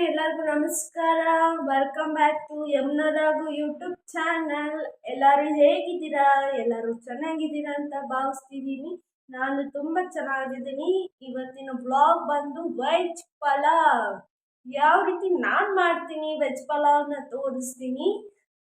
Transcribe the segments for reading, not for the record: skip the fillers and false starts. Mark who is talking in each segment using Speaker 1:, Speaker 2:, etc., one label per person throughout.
Speaker 1: ಎಲ್ಲರಿಗೂ ನಮಸ್ಕಾರ. Welcome back to Yamuna Raghu YouTube channel. ಎಲ್ಲರೂ ಹೇಗಿದ್ದೀರಾ? ಎಲ್ಲರೂ ಚೆನ್ನಾಗಿದ್ದೀರಾ ಅಂತ ಭಾವಿಸ್ತಿದ್ದೀನಿ. ನಾನು ತುಂಬ ಚೆನ್ನಾಗಿದ್ದೀನಿ. ಇವತ್ತಿನ ಬ್ಲಾಗ್ ಬಂದು ವೆಜ್ ಪಲಾವ್. ಯಾವ ರೀತಿ ನಾನು ಮಾಡ್ತೀನಿ ವೆಜ್ ಪಲಾವ್ನ ತೋರಿಸ್ತೀನಿ.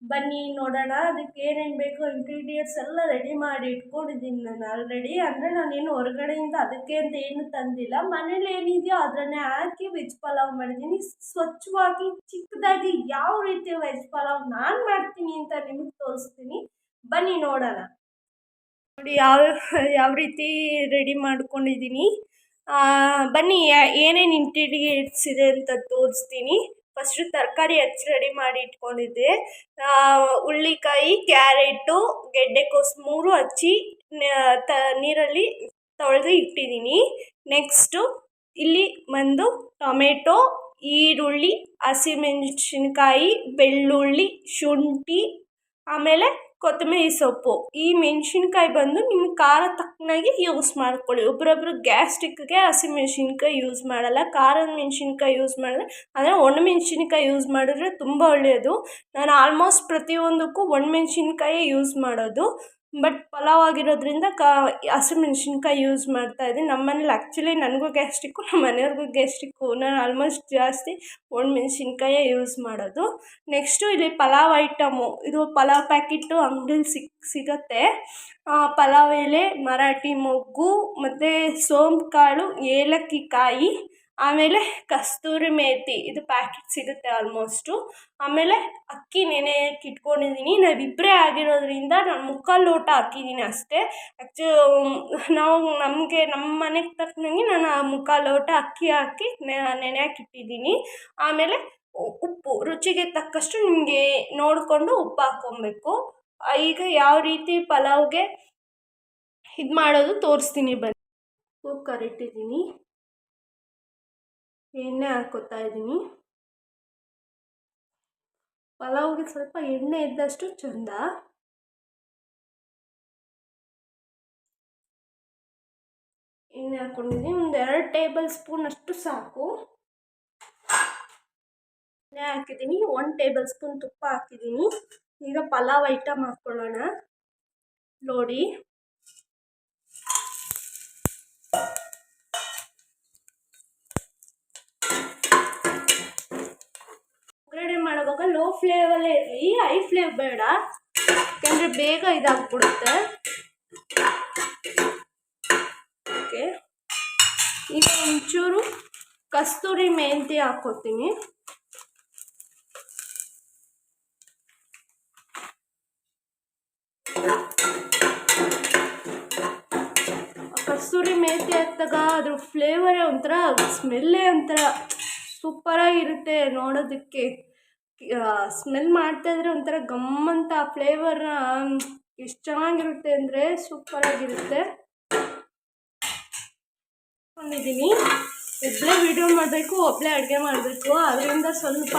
Speaker 1: ಬನ್ನಿ ನೋಡೋಣ. ಅದಕ್ಕೆ ಏನೇನು ಬೇಕೋ ಇಂಗ್ರೀಡಿಯೆಂಟ್ಸ್ ಎಲ್ಲ ರೆಡಿ ಮಾಡಿ ಇಟ್ಕೊಂಡಿದ್ದೀನಿ ನಾನು ಆಲ್ರೆಡಿ. ಅಂದರೆ ನಾನೇನು ಹೊರಗಡೆಯಿಂದ ಅದಕ್ಕೆ ಅಂತ ಏನು ತಂದಿಲ್ಲ. ಮನೇಲಿ ಏನಿದೆಯೋ ಅದನ್ನೇ ಹಾಕಿ ವೆಜ್ ಪಲಾವ್ ಮಾಡಿದ್ದೀನಿ. ಸ್ವಚ್ಛವಾಗಿ ಚಿಕ್ಕದಾಗಿ ಯಾವ ರೀತಿ ವೆಜ್ ಪಲಾವ್ ನಾನು ಮಾಡ್ತೀನಿ ಅಂತ ನಿಮಗೆ ತೋರಿಸ್ತೀನಿ. ಬನ್ನಿ ನೋಡೋಣ. ನೋಡಿ ಯಾವ ರೀತಿ ರೆಡಿ ಮಾಡ್ಕೊಂಡಿದ್ದೀನಿ. ಬನ್ನಿ ಏನೇನು ಇಂಗ್ರೀಡಿಯೆಂಟ್ಸ್ ಇದೆ ಅಂತ ತೋರಿಸ್ತೀನಿ. ಫಸ್ಟು ತರಕಾರಿ ಹೆಚ್ಚಿ ರೆಡಿ ಮಾಡಿ ಇಟ್ಕೊಂಡಿದ್ದೆ. ಹುಳ್ಳಿಕಾಯಿ, ಕ್ಯಾರೆಟು, ಗೆಡ್ಡೆಕೋಸು 3 ಹಚ್ಚಿ ನೀರಲ್ಲಿ ತೊಳೆದು ಇಟ್ಟಿದ್ದೀನಿ. ನೆಕ್ಸ್ಟು ಇಲ್ಲಿ ಒಂದು ಟೊಮೆಟೊ, ಈರುಳ್ಳಿ, ಹಸಿಮೆಣಸಿನ್ಕಾಯಿ, ಬೆಳ್ಳುಳ್ಳಿ, ಶುಂಠಿ, ಆಮೇಲೆ ಕೊತ್ತಂಬರಿ ಸೊಪ್ಪು. ಈ ಮೆಣಸಿನ್ಕಾಯಿ ಬಂದು ನಿಮ್ಗೆ ಖಾರ ತಕ್ಕನಾಗಿ ಯೂಸ್ ಮಾಡ್ಕೊಳ್ಳಿ. ಒಬ್ಬೊಬ್ಬರು ಗ್ಯಾಸ್ಟ್ರಿಕ್ಗೆ ಹಸಿಮೆಣ್ಸಿನ್ಕಾಯಿ ಯೂಸ್ ಮಾಡಲ್ಲ, ಖಾರದ ಮೆಣಸಿನ್ಕಾಯಿ ಯೂಸ್ ಮಾಡಿದ್ರೆ ಅಂದರೆ ಒಣಮೆಣ್ಸಿನ್ಕಾಯಿ ಯೂಸ್ ಮಾಡಿದ್ರೆ ತುಂಬ ಒಳ್ಳೆಯದು. ನಾನು ಆಲ್ಮೋಸ್ಟ್ ಪ್ರತಿಯೊಂದಕ್ಕೂ ಒಣಮೆಣ್ಸಿನ್ಕಾಯೇ ಯೂಸ್ ಮಾಡೋದು. ಬಟ್ ಪಲಾವ್ ಆಗಿರೋದ್ರಿಂದ ಹಸಿಮೆಣ್ಸಿನ್ಕಾಯಿ ಯೂಸ್ ಮಾಡ್ತಾಯಿದ್ದೀನಿ. ನಮ್ಮ ಮನೇಲಿ ಆ್ಯಕ್ಚುಲಿ ನನಗೂ ಗ್ಯಾಸ್ಟ್ರಿಕ್ಕು, ನಮ್ಮ ಮನೆಯವ್ರಿಗೂ ಗ್ಯಾಸ್ಟ್ರಿಕ್ಕು. ನಾನು ಆಲ್ಮೋಸ್ಟ್ ಜಾಸ್ತಿ ಒಣಮೆಣ್ಸಿನ್ಕಾಯೇ ಯೂಸ್ ಮಾಡೋದು. ನೆಕ್ಸ್ಟು ಇಲ್ಲಿ ಪಲಾವ್ ಐಟಮು. ಇದು ಪಲಾವ್ ಪ್ಯಾಕೆಟು ಅಂಗಡಿಲಿ ಸಿಗತ್ತೆ. ಪಲಾವ್ ಎಲೆ, ಮರಾಠಿ ಮೊಗ್ಗು, ಮತ್ತು ಸೋಂಪು ಕಾಳು, ಏಲಕ್ಕಿ ಕಾಯಿ, ಆಮೇಲೆ ಕಸ್ತೂರಿ ಮೇಥಿ. ಇದು ಪ್ಯಾಕೆಟ್ ಸಿಗುತ್ತೆ ಆಲ್ಮೋಸ್ಟು. ಆಮೇಲೆ ಅಕ್ಕಿ ನೆನೆಯಕ್ಕೆ ಇಟ್ಕೊಂಡಿದ್ದೀನಿ. ನಾವಿಬ್ಬರೇ ಆಗಿರೋದ್ರಿಂದ ನಾನು 3/4 ಲೋಟ ಹಾಕಿದ್ದೀನಿ ಅಷ್ಟೇ. ನಮ್ಮ ಮನೆಗೆ ತಕ್ಕನಂಗೆ ನಾನು 3/4 ಲೋಟ ಅಕ್ಕಿ ಹಾಕಿ ನೆನೆಯಕ್ಕೆ ಇಟ್ಟಿದ್ದೀನಿ. ಆಮೇಲೆ ಉಪ್ಪು ರುಚಿಗೆ ತಕ್ಕಷ್ಟು ನಿಮಗೆ ನೋಡಿಕೊಂಡು ಉಪ್ಪು ಹಾಕ್ಕೊಬೇಕು. ಈಗ ಯಾವ ರೀತಿ ಪಲಾವ್ಗೆ ಇದು ಮಾಡೋದು ತೋರಿಸ್ತೀನಿ ಬನ್ನಿ. ಕುಕ್ಕರ್ ಇಟ್ಟಿದ್ದೀನಿ, ಎಣ್ಣೆ ಹಾಕ್ಕೊತಾ ಇದ್ದೀನಿ. ಪಲಾವ್ಗೆ ಸ್ವಲ್ಪ ಎಣ್ಣೆ ಇದ್ದಷ್ಟು ಚಂದ. ಎಣ್ಣೆ ಹಾಕ್ಕೊಂಡಿದ್ದೀನಿ. ಒಂದು 2 ಟೇಬಲ್ ಸ್ಪೂನ್ ಅಷ್ಟು ಸಾಕು. ಎಣ್ಣೆ ಹಾಕಿದ್ದೀನಿ. 1 ಟೇಬಲ್ ಸ್ಪೂನ್ ತುಪ್ಪ ಹಾಕಿದ್ದೀನಿ. ಈಗ ಪಲಾವ್ ಐಟಮ್ ಹಾಕ್ಕೊಳ್ಳೋಣ. ನೋಡಿ, ಒಗ್ಗರಣೆ ಮಾಡುವಾಗ ಲೋ ಫ್ಲೇಮಲ್ಲೇ ಇರಲಿ, ಹೈ ಫ್ಲೇಮ್ ಬೇಡ, ಯಾಕಂದರೆ ಬೇಗ ಇದಾಗ್ಬಿಡುತ್ತೆ. ಓಕೆ, ಈಗ ಒಂಚೂರು ಕಸ್ತೂರಿ ಮೆಂತ್ಯ ಹಾಕ್ಕೊತೀನಿ. ಕಸ್ತೂರಿ ಮೇಥಿ ಹಾಕಿದಾಗ ಅದ್ರ ಫ್ಲೇವರೇ ಒಂಥರ, ಸ್ಮೆಲ್ಲೇ ಒಂಥರ ಸೂಪರಾಗಿರುತ್ತೆ ನೋಡೋದಕ್ಕೆ. ಸ್ಮೆಲ್ ಮಾಡ್ತಾಯಿದ್ರೆ ಒಂಥರ ಗಮ್ಮಂತ ಆ ಫ್ಲೇವರ್ನ ಎಷ್ಟು ಚೆನ್ನಾಗಿರುತ್ತೆ ಅಂದರೆ ಸೂಪರಾಗಿರುತ್ತೆ. ಅಂದ್ಕೊಂಡಿದ್ದೀನಿ ಒಬ್ಬಳೇ ವಿಡಿಯೋ ಮಾಡಬೇಕು, ಒಬ್ಬಳೇ ಅಡುಗೆ ಮಾಡಬೇಕು, ಅದರಿಂದ ಸ್ವಲ್ಪ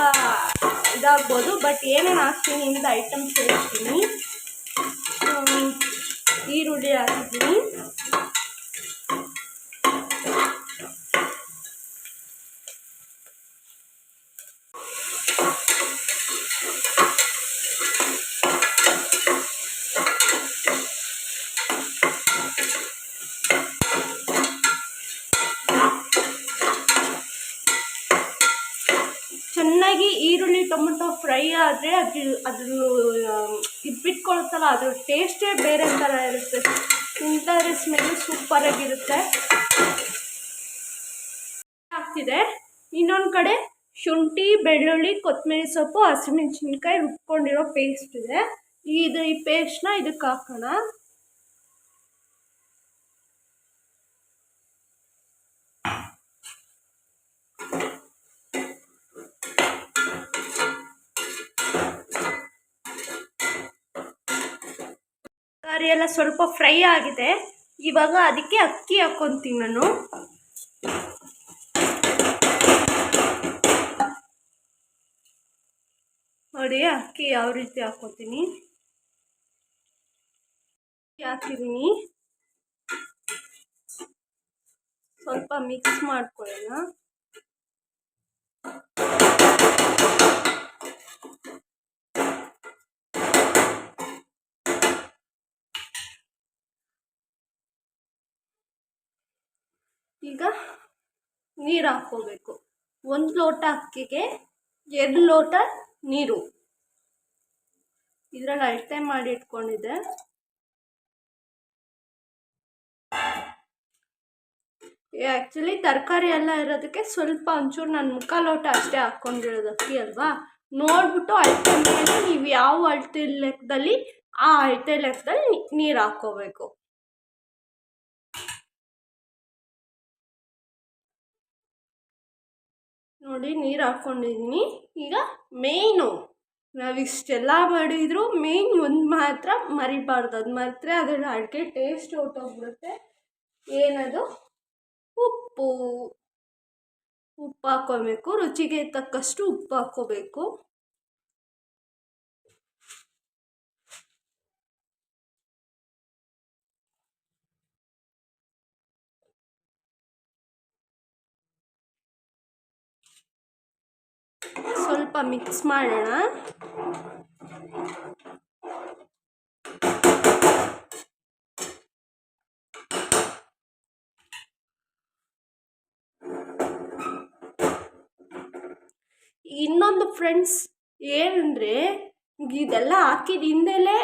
Speaker 1: ಇದಾಗ್ಬೋದು. ಬಟ್ ಏನೇನು ಹಾಕ್ತೀನಿ ಅಂತ ಐಟಮ್ಸ್ ಹೇಳ್ತೀನಿ. ಈರುಳ್ಳಿ ಹಾಕಿದ್ದೀನಿ, ಚೆನ್ನಾಗಿ ಈರುಳ್ಳಿ ಟೊಮೆಟೊ ಫ್ರೈ ಆದರೆ ಅದ್ರ ಇದು ಬಿಟ್ಕೊಳುತ್ತಲ್ಲ, ಅದ್ರ ಟೇಸ್ಟೇ ಬೇರೆ ಥರ ಇರುತ್ತೆ. ಇಂಥದ್ರ ಸ್ಮೆಲ್ ಸೂಪರಾಗಿರುತ್ತೆ. ಆಗ್ತಿದೆ. ಇನ್ನೊಂದು ಕಡೆ ಶುಂಠಿ, ಬೆಳ್ಳುಳ್ಳಿ, ಕೊತ್ತಂಬರಿ ಸೊಪ್ಪು, ಹಸಿಮೆಣ್ಸಿನ್ಕಾಯಿ ರುಬ್ಕೊಂಡಿರೋ ಪೇಸ್ಟ್ ಇದೆ. ಈ ಪೇಸ್ಟ್ನ ಇದಕ್ಕೆ ಹಾಕೋಣ. ತರಕಾರಿ ಎಲ್ಲ ಸ್ವಲ್ಪ ಫ್ರೈ ಆಗಿದೆ. ಇವಾಗ ಅದಕ್ಕೆ ಅಕ್ಕಿ ಹಾಕ್ಕೊತೀನಿ ನಾನು. ನೋಡಿ ಅಕ್ಕಿ ಯಾವ ರೀತಿ ಹಾಕ್ಕೊತೀನಿ. ಹಾಕಿದ್ದೀನಿ, ಸ್ವಲ್ಪ ಮಿಕ್ಸ್ ಮಾಡ್ಕೊಳ್ಳೋಣ. ಈಗ ನೀರು ಹಾಕ್ಕೋಬೇಕು. 1 ಲೋಟ ಅಕ್ಕಿಗೆ 2 ಲೋಟ ನೀರು. ಇದರಲ್ಲಿ ಅಳತೆ ಮಾಡಿ ಇಟ್ಕೊಂಡಿದ್ದೆ. ಆ್ಯಕ್ಚುಲಿ ತರಕಾರಿ ಎಲ್ಲ ಇರೋದಕ್ಕೆ ಸ್ವಲ್ಪ ಒಂಚೂರು ನಾನು 3/4 ಲೋಟ ಅಷ್ಟೇ ಹಾಕ್ಕೊಂಡಿರೋದು ಅಕ್ಕಿ ಅಲ್ವಾ. ನೋಡಿಬಿಟ್ಟು ಅಳತೆ ಮಾಡಿ ನೀವು ಯಾವ ಅಳತೆ ಲೆಕ್ಕದಲ್ಲಿ ಆ ಅಳತೆ ಲೆಕ್ಕದಲ್ಲಿ ನೀರು ಹಾಕ್ಕೋಬೇಕು. ನೋಡಿ ನೀರು ಹಾಕ್ಕೊಂಡಿದ್ದೀನಿ. ಈಗ ಮೇಯ್ನು ನಾವಿಷ್ಟೆಲ್ಲ ಮಾಡಿದರೂ ಮೇಯ್ನ್ ಒಂದು ಮಾತ್ರ ಮರಿಬಾರ್ದು. ಅದು ಮರೆತರೆ ಅದರ ಅಡುಗೆ ಟೇಸ್ಟ್ ಹೊರ್ಟೋಗ್ಬಿಡುತ್ತೆ. ಏನದು? ಉಪ್ಪು ಹಾಕ್ಕೋಬೇಕು. ರುಚಿಗೆ ತಕ್ಕಷ್ಟು ಉಪ್ಪು ಹಾಕ್ಕೋಬೇಕು. ಸ್ವಲ್ಪ ಮಿಕ್ಸ್ ಮಾಡೋಣ. ಇನ್ನೊಂದು ಫ್ರೆಂಡ್ಸ್ ಏನಂದರೆ, ಇದೆಲ್ಲ ಹಾಕಿದ ಹಿಂದೆಲೇ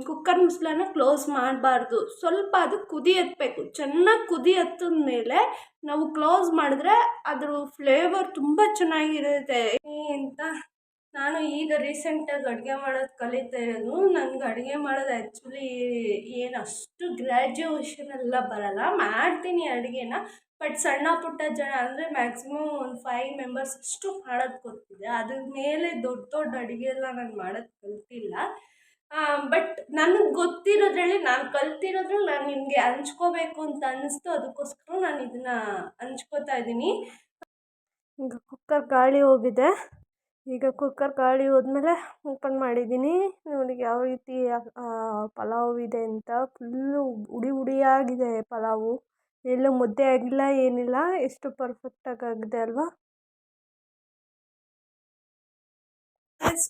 Speaker 1: ಕುಕ್ಕರ್ ಮುಚ್ಚಳನ ಕ್ಲೋಸ್ ಮಾಡಬಾರ್ದು. ಸ್ವಲ್ಪ ಅದು ಕುದಿ ಹತ್ತಬೇಕು. ಚೆನ್ನಾಗಿ ಕುದಿ ಹತ್ತಿದ ಮೇಲೆ ನಾವು ಕ್ಲೋಸ್ ಮಾಡಿದ್ರೆ ಅದ್ರ ಫ್ಲೇವರ್ ತುಂಬ ಚೆನ್ನಾಗಿರುತ್ತೆ ಅಂತ. ನಾನು ಈಗ ರೀಸೆಂಟಾಗಿ ಅಡುಗೆ ಮಾಡೋದು ಕಲಿತಾ ಇರೋದು. ನನಗೆ ಅಡುಗೆ ಮಾಡೋದು ಆ್ಯಕ್ಚುಲಿ ಏನು ಅಷ್ಟು ಗ್ರ್ಯಾಜುಯೇಷನ್ ಎಲ್ಲ ಬರೋಲ್ಲ. ಮಾಡ್ತೀನಿ ಅಡುಗೆನ, ಬಟ್ ಸಣ್ಣ ಪುಟ್ಟ ಜನ ಅಂದರೆ ಮ್ಯಾಕ್ಸಿಮಮ್ ಒಂದು 5 ಮೆಂಬರ್ಸ್ ಅಷ್ಟು ಮಾಡೋದು ಗೊತ್ತಿದೆ. ಅದ್ರ ಮೇಲೆ ದೊಡ್ಡ ದೊಡ್ಡ ಅಡುಗೆ ಎಲ್ಲ ನಾನು ಮಾಡೋದು ಕಲಿತಿಲ್ಲ. ಬಟ್ ನನಗೆ ಗೊತ್ತಿರೋದ್ರಲ್ಲಿ, ನಾನು ಕಲ್ತಿರೋದ್ರಲ್ಲಿ ನಾನು ನಿಮಗೆ ಹಂಚ್ಕೋಬೇಕು ಅಂತ ಅನ್ನಿಸ್ತು. ಅದಕ್ಕೋಸ್ಕರ ನಾನು ಇದನ್ನು ಹಂಚ್ಕೋತಾ ಇದ್ದೀನಿ. ಈಗ ಕುಕ್ಕರ್ ಗಾಳಿ ಹೋಗಿದೆ. ಈಗ ಕುಕ್ಕರ್ ಗಾಳಿ ಹೋದ್ಮೇಲೆ ಓಪನ್ ಮಾಡಿದ್ದೀನಿ. ನೋಡಿ ಯಾವ ರೀತಿ ಪಲಾವ್ ಇದೆ ಅಂತ. ಫುಲ್ಲು ಹುಡಿಯಾಗಿದೆ ಪಲಾವು. ಎಲ್ಲೂ ಮುದ್ದೆ ಆಗಿಲ್ಲ, ಏನಿಲ್ಲ. ಎಷ್ಟು ಪರ್ಫೆಕ್ಟಾಗಿ ಆಗಿದೆ ಅಲ್ವಾ?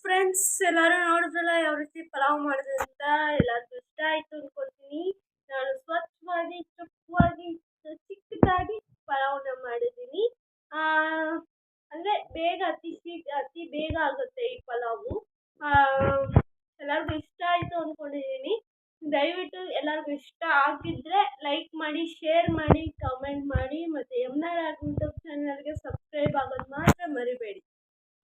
Speaker 1: ಫ್ರೆಂಡ್ಸ್, ಎಲ್ಲರೂ ನೋಡಿದ್ರಲ್ಲ ಯಾವ ರೀತಿ ಪಲಾವ್ ಮಾಡಿದೆ ಅಂತ. ಎಲ್ಲರಿಗೂ ಇಷ್ಟ ಆಯಿತು ಅಂದ್ಕೊಳ್ತೀನಿ. ನಾನು ಸ್ವಚ್ಛವಾಗಿ, ಚುಕ್ಕವಾಗಿ, ಚಿಕ್ಕದಾಗಿ ಪಲಾವ್ನ ಮಾಡಿದ್ದೀನಿ. ಅಂದರೆ ಅತಿ ಬೇಗ ಆಗುತ್ತೆ ಈ ಪಲಾವು. ಎಲ್ಲರಿಗೂ ಇಷ್ಟ ಆಯಿತು ಅಂದ್ಕೊಂಡಿದ್ದೀನಿ. ದಯವಿಟ್ಟು ಎಲ್ಲರಿಗೂ ಇಷ್ಟ ಆಗಿದ್ದರೆ ಲೈಕ್ ಮಾಡಿ, ಶೇರ್ ಮಾಡಿ, ಕಮೆಂಟ್ ಮಾಡಿ, ಮತ್ತು ಯಮುನಾ ರಾಘು ಯೂಟ್ಯೂಬ್ ಚಾನಲ್ಗೆ ಸಬ್ಸ್ಕ್ರೈಬ್ ಆಗೋದು ಮಾತ್ರ ಮರಿಬೇಡಿ.